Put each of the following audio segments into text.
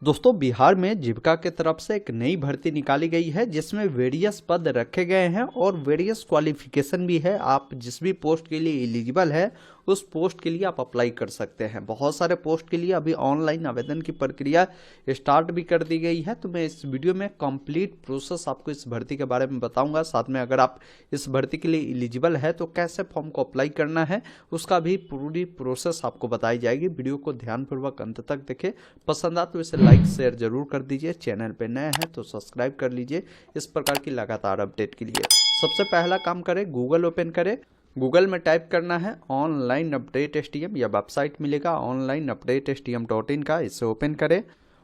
दोस्तों बिहार में जीविका के तरफ से एक नई भर्ती निकाली गई है जिसमें वेरियस पद रखे गए हैं और वेरियस क्वालिफिकेशन भी है। आप जिस भी पोस्ट के लिए एलिजिबल है उस पोस्ट के लिए आप अप्लाई कर सकते हैं। बहुत सारे पोस्ट के लिए अभी ऑनलाइन आवेदन की प्रक्रिया स्टार्ट भी कर दी गई है। तो मैं इस वीडियो में कंप्लीट प्रोसेस आपको इस भर्ती के बारे में बताऊंगा। साथ में अगर आप इस भर्ती के लिए एलिजिबल है तो कैसे फॉर्म को अप्लाई करना है उसका भी पूरी प्रोसेस आपको बताई जाएगी। वीडियो को ध्यानपूर्वक अंत तक देखें। पसंद आ तो इसे लाइक शेयर जरूर कर दीजिए। चैनल पे नए हैं तो सब्सक्राइब कर लीजिए इस प्रकार की लगातार अपडेट के लिए। सबसे पहला काम करें, गूगल ओपन करें। गूगल में टाइप करना है ऑनलाइन अपडेट एसटीएम या वेबसाइट मिलेगा ऑनलाइन अपडेट STM.in का। इसे ओपन करें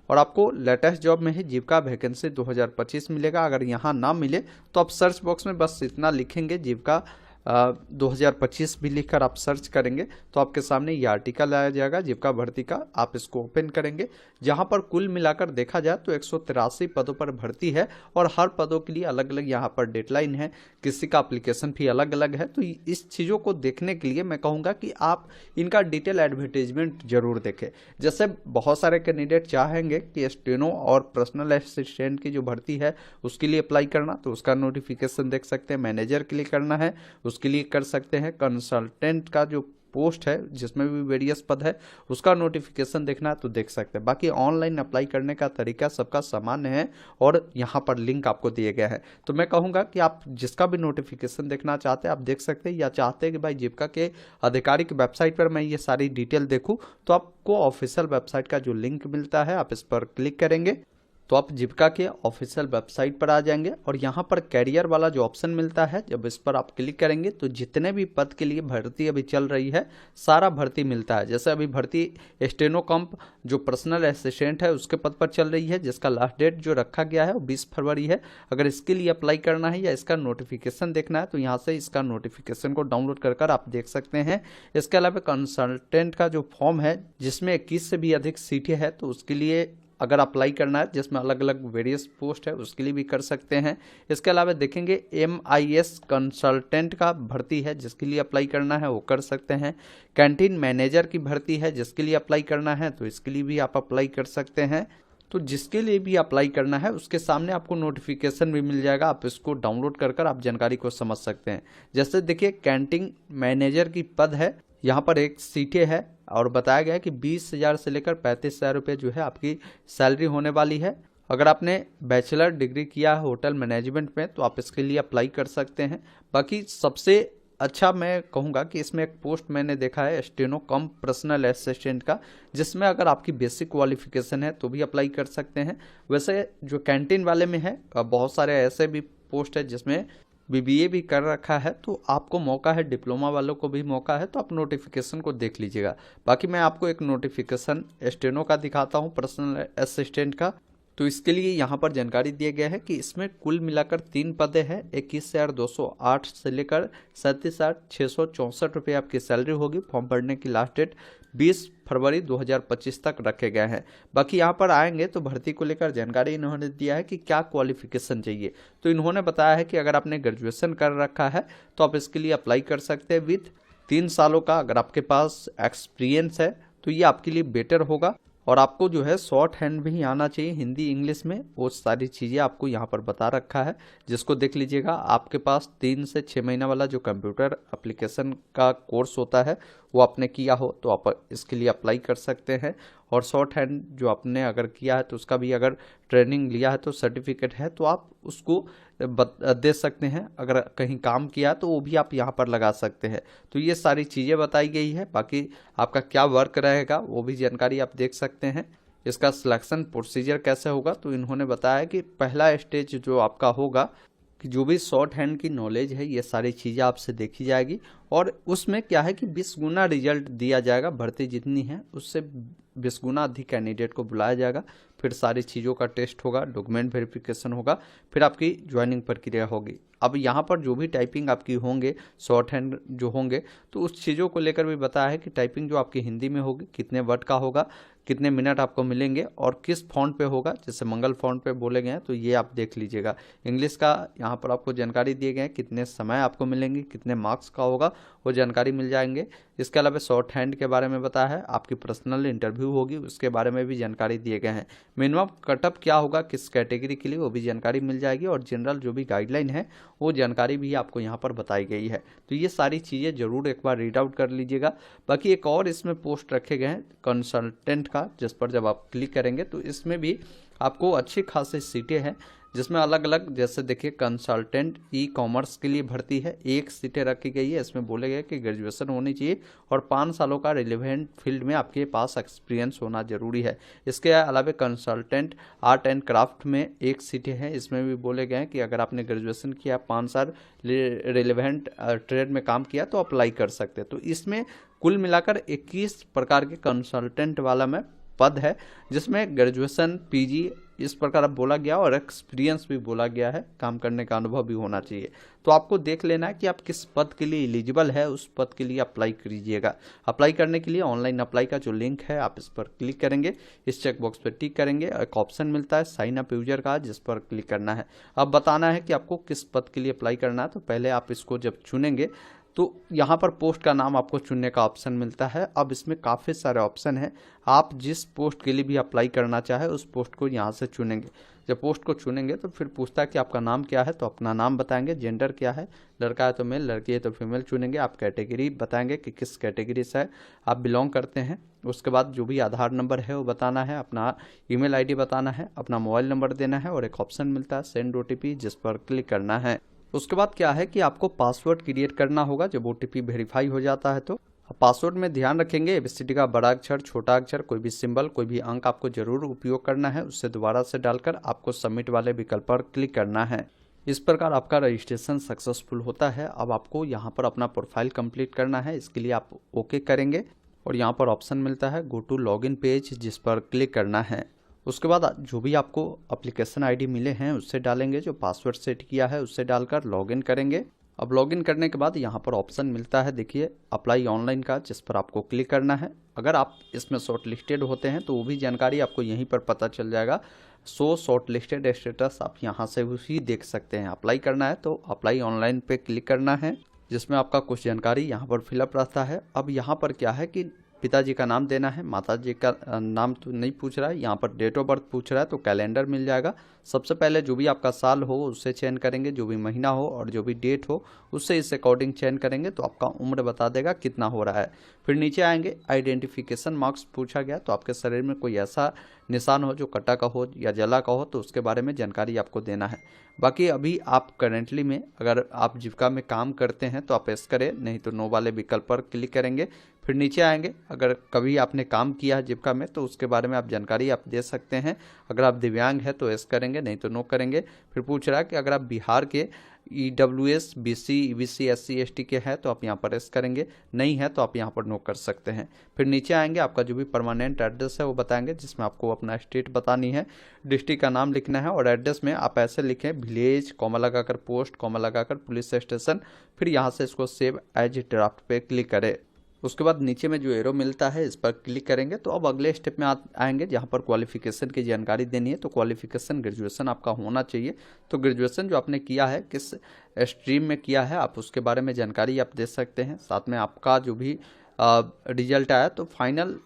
और आपको लेटेस्ट जॉब में ही जीविका वैकेंसी 2025 मिलेगा। अगर यहाँ ना मिले तो आप सर्च बॉक्स में बस इतना लिखेंगे जीविका 2025 भी लिखकर आप सर्च करेंगे तो आपके सामने ये आर्टिकल आया जाएगा जीविका भर्ती का। आप इसको ओपन करेंगे जहां पर कुल मिलाकर देखा जाए तो 183 पदों पर भर्ती है और हर पदों के लिए अलग अलग यहां पर डेडलाइन है। किसी का एप्लीकेशन फी अलग अलग है। तो इस चीज़ों को देखने के लिए मैं कहूँगा कि आप इनका डिटेल एडवर्टीजमेंट जरूर देखें। जैसे बहुत सारे कैंडिडेट चाहेंगे कि स्टेनो और पर्सनल असिस्टेंट की जो भर्ती है उसके लिए अप्लाई करना, तो उसका नोटिफिकेशन देख सकते हैं। मैनेजर के लिए करना है उसके लिए कर सकते हैं। कंसल्टेंट का जो पोस्ट है जिसमें भी वेरियस पद है उसका नोटिफिकेशन देखना है तो देख सकते हैं। बाकी ऑनलाइन अप्लाई करने का तरीका सबका सामान्य है और यहाँ पर लिंक आपको दिए गए हैं। तो मैं कहूँगा कि आप जिसका भी नोटिफिकेशन देखना चाहते हैं आप देख सकते हैं, या चाहते हैं कि भाई जीविका के आधिकारिक वेबसाइट पर मैं ये सारी डिटेल देखूँ तो आपको ऑफिशियल वेबसाइट का जो लिंक मिलता है आप इस पर क्लिक करेंगे तो आप जीविका के ऑफिशियल वेबसाइट पर आ जाएंगे और यहाँ पर कैरियर वाला जो ऑप्शन मिलता है जब इस पर आप क्लिक करेंगे तो जितने भी पद के लिए भर्ती अभी चल रही है सारा भर्ती मिलता है। जैसे अभी भर्ती स्टेनो कम्प जो पर्सनल असिस्टेंट है उसके पद पर चल रही है जिसका लास्ट डेट जो रखा गया है वो 20 फरवरी है। अगर इसके लिए अप्लाई करना है या इसका नोटिफिकेशन देखना है तो यहाँ से इसका नोटिफिकेशन को डाउनलोड कर आप देख सकते हैं। इसके अलावा कंसल्टेंट का जो फॉर्म है जिसमें 21 से भी अधिक सीटें हैं तो उसके लिए अगर अप्लाई करना है जिसमें अलग अलग वेरियस पोस्ट है उसके लिए भी कर सकते हैं। इसके अलावा देखेंगे MIS कंसल्टेंट का भर्ती है जिसके लिए अप्लाई करना है वो कर सकते हैं। कैंटीन मैनेजर की भर्ती है जिसके लिए अप्लाई करना है तो इसके लिए भी आप अप्लाई कर सकते हैं। तो जिसके लिए भी अप्लाई करना है उसके सामने आपको नोटिफिकेशन भी मिल जाएगा। आप इसको डाउनलोड कर आप जानकारी को समझ सकते हैं। जैसे देखिए कैंटीन मैनेजर की पद है, यहाँ पर एक सीटें है और बताया गया है कि 20,000 से लेकर 35,000 रुपये जो है आपकी सैलरी होने वाली है। अगर आपने बैचलर डिग्री किया है होटल मैनेजमेंट में तो आप इसके लिए अप्लाई कर सकते हैं। बाकी सबसे अच्छा मैं कहूँगा कि इसमें एक पोस्ट मैंने देखा है स्टेनो कम पर्सनल असिस्टेंट का, जिसमें अगर आपकी बेसिक क्वालिफिकेशन है तो भी अप्लाई कर सकते हैं। वैसे जो कैंटीन वाले में है बहुत सारे ऐसे भी पोस्ट है जिसमें BBA भी कर रखा है तो आपको मौका है, डिप्लोमा वालों को भी मौका है। तो आप नोटिफिकेशन को देख लीजिएगा। बाकी मैं आपको एक नोटिफिकेशन स्टेनो का दिखाता हूँ पर्सनल असिस्टेंट का। तो इसके लिए यहाँ पर जानकारी दिए गए हैं कि इसमें कुल मिलाकर 3 पदें हैं। 21,208 से लेकर 37,664 रुपये आपकी सैलरी होगी। फॉर्म भरने की लास्ट डेट 20 फरवरी 2025 तक रखे गए हैं। बाकी यहाँ पर आएंगे तो भर्ती को लेकर जानकारी इन्होंने दिया है कि क्या क्वालिफिकेशन चाहिए। तो इन्होंने बताया है कि अगर आपने ग्रेजुएशन कर रखा है तो आप इसके लिए अप्लाई कर सकते हैं विथ 3 सालों का अगर आपके पास एक्सपीरियंस है तो ये आपके लिए बेटर होगा। और आपको जो है शॉर्ट हैंड भी आना चाहिए हिंदी इंग्लिश में, वो सारी चीज़ें आपको यहाँ पर बता रखा है जिसको देख लीजिएगा। आपके पास 3 से 6 महीना वाला जो कंप्यूटर एप्लीकेशन का कोर्स होता है वो आपने किया हो तो आप इसके लिए अप्लाई कर सकते हैं। और शॉर्ट हैंड जो आपने अगर किया है तो उसका भी अगर ट्रेनिंग लिया है तो सर्टिफिकेट है तो आप उसको दे सकते हैं। अगर कहीं काम किया तो वो भी आप यहाँ पर लगा सकते हैं। तो ये सारी चीज़ें बताई गई है। बाकी आपका क्या वर्क रहेगा वो भी जानकारी आप देख सकते हैं। इसका सिलेक्शन प्रोसीजर कैसे होगा तो इन्होंने बताया कि पहला स्टेज जो आपका होगा कि जो भी शॉर्ट हैंड की नॉलेज है ये सारी चीज़ें आपसे देखी जाएगी और उसमें क्या है कि 20 गुना रिजल्ट दिया जाएगा। भर्ती जितनी है उससे 20 गुना अधिक कैंडिडेट को बुलाया जाएगा। फिर सारी चीज़ों का टेस्ट होगा, डॉक्यूमेंट वेरिफिकेशन होगा, फिर आपकी ज्वाइनिंग प्रक्रिया होगी। अब यहाँ पर जो भी टाइपिंग आपकी होंगे शॉर्ट हैंड जो होंगे तो उस चीज़ों को लेकर भी बताया है कि टाइपिंग जो आपकी हिंदी में होगी कितने वर्ड का होगा, कितने मिनट आपको मिलेंगे और किस फॉन्ट पे होगा। जैसे मंगल फॉन्ट पे बोले गए हैं तो ये आप देख लीजिएगा। इंग्लिश का यहाँ पर आपको जानकारी दिए गए हैं कितने समय आपको मिलेंगे, कितने मार्क्स का होगा वो जानकारी मिल जाएंगे। इसके अलावा शॉर्ट हैंड के बारे में बताया है, आपकी पर्सनल इंटरव्यू होगी उसके बारे में भी जानकारी दिए गए हैं। मिनिमम कटअप क्या होगा किस कैटेगरी के लिए वो भी जानकारी मिल जाएगी, और जनरल जो भी गाइडलाइन है वो जानकारी भी आपको यहाँ पर बताई गई है। तो ये सारी चीज़ें जरूर एक बार रीड आउट कर लीजिएगा। बाकी एक और इसमें पोस्ट रखे गए हैं कंसल्टेंट का, जिस पर जब आप क्लिक करेंगे तो इसमें भी आपको अच्छी खासी सीटें हैं, जिसमें अलग अलग, जैसे देखिए कंसल्टेंट ई कॉमर्स के लिए भर्ती है, 1 सीटें रखी गई है। इसमें बोले गए कि ग्रेजुएशन होनी चाहिए और 5 सालों का रिलेवेंट फील्ड में आपके पास एक्सपीरियंस होना जरूरी है। इसके अलावा कंसल्टेंट आर्ट एंड क्राफ्ट में 1 सीटें हैं, इसमें भी बोले गए हैं कि अगर आपने ग्रेजुएशन किया, 5 साल रिलेवेंट ट्रेड में काम किया तो अप्लाई कर सकते हैं। तो इसमें कुल मिलाकर 21 प्रकार के कंसल्टेंट वाला में पद है, जिसमें ग्रेजुएशन, पीजी इस प्रकार बोला गया और एक्सपीरियंस भी बोला गया है, काम करने का अनुभव भी होना चाहिए। तो आपको देख लेना है कि आप किस पद के लिए एलिजिबल है, उस पद के लिए अप्लाई कीजिएगा। अप्लाई करने के लिए ऑनलाइन अप्लाई का जो लिंक है आप इस पर क्लिक करेंगे, इस चेकबॉक्स पर टिक करेंगे, एक ऑप्शन मिलता है साइन अप यूजर का, जिस पर क्लिक करना है। अब बताना है कि आपको किस पद के लिए अप्लाई करना है। तो पहले आप इसको जब चुनेंगे तो यहाँ पर पोस्ट का नाम आपको चुनने का ऑप्शन मिलता है। अब इसमें काफ़ी सारे ऑप्शन हैं, आप जिस पोस्ट के लिए भी अप्लाई करना चाहे उस पोस्ट को यहाँ से चुनेंगे। जब पोस्ट को चुनेंगे तो फिर पूछता है कि आपका नाम क्या है, तो अपना नाम बताएंगे, जेंडर क्या है, लड़का है तो मेल, लड़की है तो फीमेल चुनेंगे, आप कैटेगरी बताएंगे कि किस कैटेगरी से आप बिलोंग करते हैं। उसके बाद जो भी आधार नंबर है वो बताना है, अपना ईमेल आईडी बताना है, अपना मोबाइल नंबर देना है, और एक ऑप्शन मिलता है सेंड ओटीपी, जिस पर क्लिक करना है। उसके बाद क्या है कि आपको पासवर्ड क्रिएट करना होगा जब ओटीपी वेरीफाई हो जाता है। तो पासवर्ड में ध्यान रखेंगे एबीसीडी का बड़ा अक्षर, छोटा अक्षर, कोई भी सिंबल, कोई भी अंक आपको जरूर उपयोग करना है। उससे दोबारा से डालकर आपको सबमिट वाले विकल्प पर क्लिक करना है। इस प्रकार आपका रजिस्ट्रेशन सक्सेसफुल होता है। अब आपको यहाँ पर अपना प्रोफाइल कंप्लीट करना है, इसके लिए आप ओके करेंगे और यहाँ पर ऑप्शन मिलता है गो टू लॉगिन पेज, जिस पर क्लिक करना है। उसके बाद जो भी आपको एप्लीकेशन आईडी मिले हैं उससे डालेंगे, जो पासवर्ड सेट किया है उससे डालकर लॉगिन करेंगे। अब लॉगिन करने के बाद यहाँ पर ऑप्शन मिलता है, देखिए अप्लाई ऑनलाइन का, जिस पर आपको क्लिक करना है। अगर आप इसमें शॉर्ट लिस्टेड होते हैं तो वो भी जानकारी आपको यहीं पर पता चल जाएगा। सो शॉर्ट लिस्टेड स्टेटस आप यहाँ से भी देख सकते हैं। अप्लाई करना है तो अप्लाई ऑनलाइन पे क्लिक करना है, जिसमें आपका कुछ जानकारी यहाँ पर फिलअप रहता है। अब यहाँ पर क्या है कि पिताजी का नाम देना है, माताजी का नाम तो नहीं पूछ रहा है, यहाँ पर डेट ऑफ बर्थ पूछ रहा है, तो कैलेंडर मिल जाएगा। सबसे पहले जो भी आपका साल हो उससे चयन करेंगे, जो भी महीना हो और जो भी डेट हो उससे इस अकॉर्डिंग चयन करेंगे, तो आपका उम्र बता देगा कितना हो रहा है। फिर नीचे आएंगे, आइडेंटिफिकेशन मार्क्स पूछा गया, तो आपके शरीर में कोई ऐसा निशान हो जो कटा का हो या जला का हो तो उसके बारे में जानकारी आपको देना है। बाकी अभी आप करेंटली में अगर आप जीविका में काम करते हैं तो आप एस करें, नहीं तो नो वाले विकल्प पर क्लिक करेंगे। फिर नीचे आएंगे, अगर कभी आपने काम किया है जीविका में तो उसके बारे में आप जानकारी आप दे सकते हैं। अगर आप दिव्यांग है तो एस करेंगे, नहीं तो नो करेंगे। फिर पूछ रहा है कि अगर आप बिहार के EWS, BC, EBC, SC, ST के हैं तो आप यहाँ पर एस करेंगे, नहीं है तो आप यहाँ पर नो कर सकते हैं। फिर नीचे आएंगे, आपका जो भी परमानेंट एड्रेस है वो बताएंगे, जिसमें आपको अपना स्टेट बतानी है, डिस्ट्रिक्ट का नाम लिखना है, और एड्रेस में आप ऐसे लिखें विलेज, कॉमा लगाकर पोस्ट, कॉमा लगाकर पुलिस स्टेशन। फिर यहाँ से इसको सेव एज ड्राफ्ट पे क्लिक करें। उसके बाद नीचे में जो एरो मिलता है इस पर क्लिक करेंगे। तो अब अगले स्टेप में आएंगे, जहाँ पर क्वालिफिकेशन की जानकारी देनी है। तो क्वालिफिकेशन ग्रेजुएशन आपका होना चाहिए। तो ग्रेजुएशन जो आपने किया है किस स्ट्रीम में किया है आप उसके बारे में जानकारी आप दे सकते हैं। साथ में आपका जो भी रिजल्ट आया तो फाइनल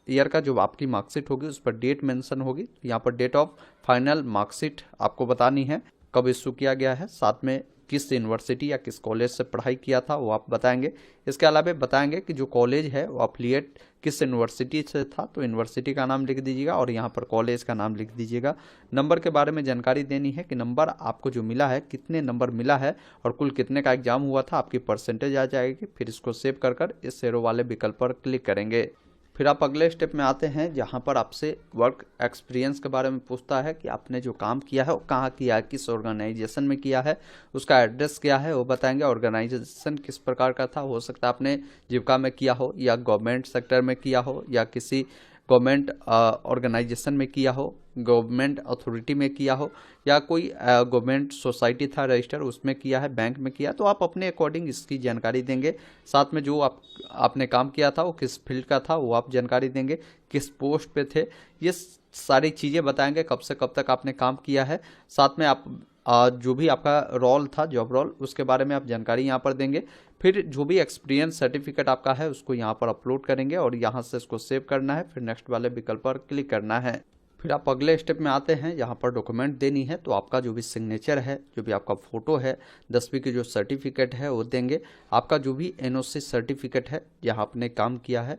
ईयर का जो आपकी मार्कशीट होगी उस पर डेट मेंशन होगी। यहाँ पर डेट ऑफ फाइनल मार्कशीट आपको बतानी है, कब इशू किया गया है, साथ में किस यूनिवर्सिटी या किस कॉलेज से पढ़ाई किया था वो आप बताएंगे। इसके अलावा बताएंगे कि जो कॉलेज है वो अफिलिएट किस यूनिवर्सिटी से था, तो यूनिवर्सिटी का नाम लिख दीजिएगा और यहाँ पर कॉलेज का नाम लिख दीजिएगा। नंबर के बारे में जानकारी देनी है कि नंबर आपको जो मिला है कितने नंबर मिला है और कुल कितने का एग्जाम हुआ था, आपकी परसेंटेज आ जाएगी। फिर इसको सेव कर इस एरो वाले विकल्प पर क्लिक करेंगे। फिर आप अगले स्टेप में आते हैं, जहाँ पर आपसे वर्क एक्सपीरियंस के बारे में पूछता है कि आपने जो काम किया है वो कहाँ किया है, किस ऑर्गेनाइजेशन में किया है, उसका एड्रेस क्या है वो बताएंगे। ऑर्गेनाइजेशन किस प्रकार का था, हो सकता है आपने जीविका में किया हो या गवर्नमेंट सेक्टर में किया हो या किसी गवर्नमेंट ऑर्गेनाइजेशन में किया हो, गवर्नमेंट अथॉरिटी में किया हो या कोई गवर्नमेंट सोसाइटी था रजिस्टर उसमें किया है, बैंक में किया, तो आप अपने अकॉर्डिंग इसकी जानकारी देंगे। साथ में जो आपने काम किया था वो किस फील्ड का था वो आप जानकारी देंगे, किस पोस्ट पे थे, ये सारी चीज़ें बताएंगे, कब से कब तक आपने काम किया है। साथ में आप जो भी आपका रोल था, जॉब रोल, उसके बारे में आप जानकारी यहाँ पर देंगे। फिर जो भी एक्सपीरियंस सर्टिफिकेट आपका है उसको यहाँ पर अपलोड करेंगे और यहाँ से इसको सेव करना है। फिर नेक्स्ट वाले विकल्प पर क्लिक करना है। फिर आप अगले स्टेप में आते हैं, यहाँ पर डॉक्यूमेंट देनी है। तो आपका जो भी सिग्नेचर है, जो भी आपका फ़ोटो है, 10वीं की जो सर्टिफिकेट है वो देंगे। आपका जो भी NOC सर्टिफिकेट है जहाँ आपने काम किया है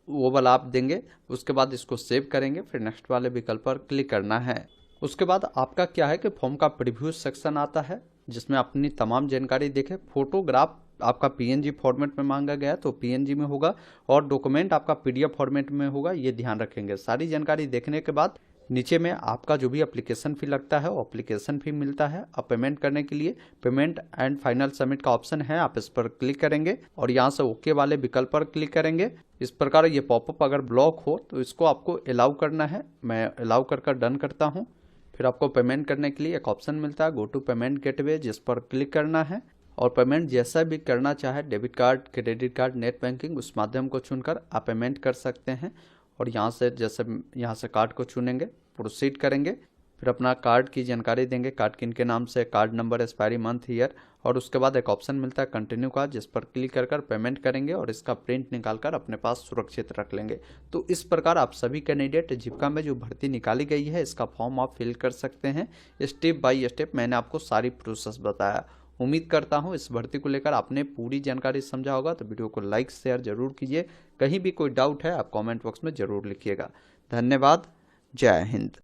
वो वाला आप देंगे। उसके बाद इसको सेव करेंगे। फिर नेक्स्ट वाले विकल्प पर क्लिक करना है। उसके बाद आपका क्या है कि फॉर्म का प्रीव्यू सेक्शन आता है जिसमें अपनी तमाम जानकारी देखें। फोटोग्राफ आपका PNG फॉर्मेट में मांगा गया है तो PNG में होगा और डॉक्यूमेंट आपका PDF फॉर्मेट में होगा, ये ध्यान रखेंगे। सारी जानकारी देखने के बाद नीचे में आपका जो भी एप्लीकेशन फी लगता है वो एप्लीकेशन फी मिलता है। अब पेमेंट करने के लिए पेमेंट एंड फाइनल सबमिट का ऑप्शन है, आप इस पर क्लिक करेंगे और यहाँ से ओके वाले विकल्प पर क्लिक करेंगे। इस प्रकार ये पॉपअप अगर ब्लॉक हो तो इसको आपको अलाउ करना है। मैं अलाउ कर डन करता हूँ। फिर आपको पेमेंट करने के लिए एक ऑप्शन मिलता है, गो टू पेमेंट गेटवे, जिस पर क्लिक करना है और पेमेंट जैसा भी करना चाहे, debit card, credit card, net banking, उस माध्यम को चुनकर आप पेमेंट कर सकते हैं। और यहाँ से जैसे यहाँ से कार्ड को चुनेंगे, प्रोसीड करेंगे। फिर अपना कार्ड की जानकारी देंगे, कार्ड किनके नाम से, card number, expiry month, year, और उसके बाद एक ऑप्शन मिलता है कंटिन्यू का, जिस पर क्लिक कर पेमेंट करेंगे और इसका प्रिंट निकालकर अपने पास सुरक्षित रख लेंगे। तो इस प्रकार आप सभी कैंडिडेट जीविका में जो भर्ती निकाली गई है इसका फॉर्म आप फिल कर सकते हैं। स्टेप बाय स्टेप मैंने आपको सारी प्रोसेस बताया। उम्मीद करता हूं इस भर्ती को लेकर आपने पूरी जानकारी समझा होगा। तो वीडियो को लाइक शेयर जरूर कीजिए। कहीं भी कोई डाउट है आप कमेंट बॉक्स में जरूर लिखिएगा। धन्यवाद। जय हिंद।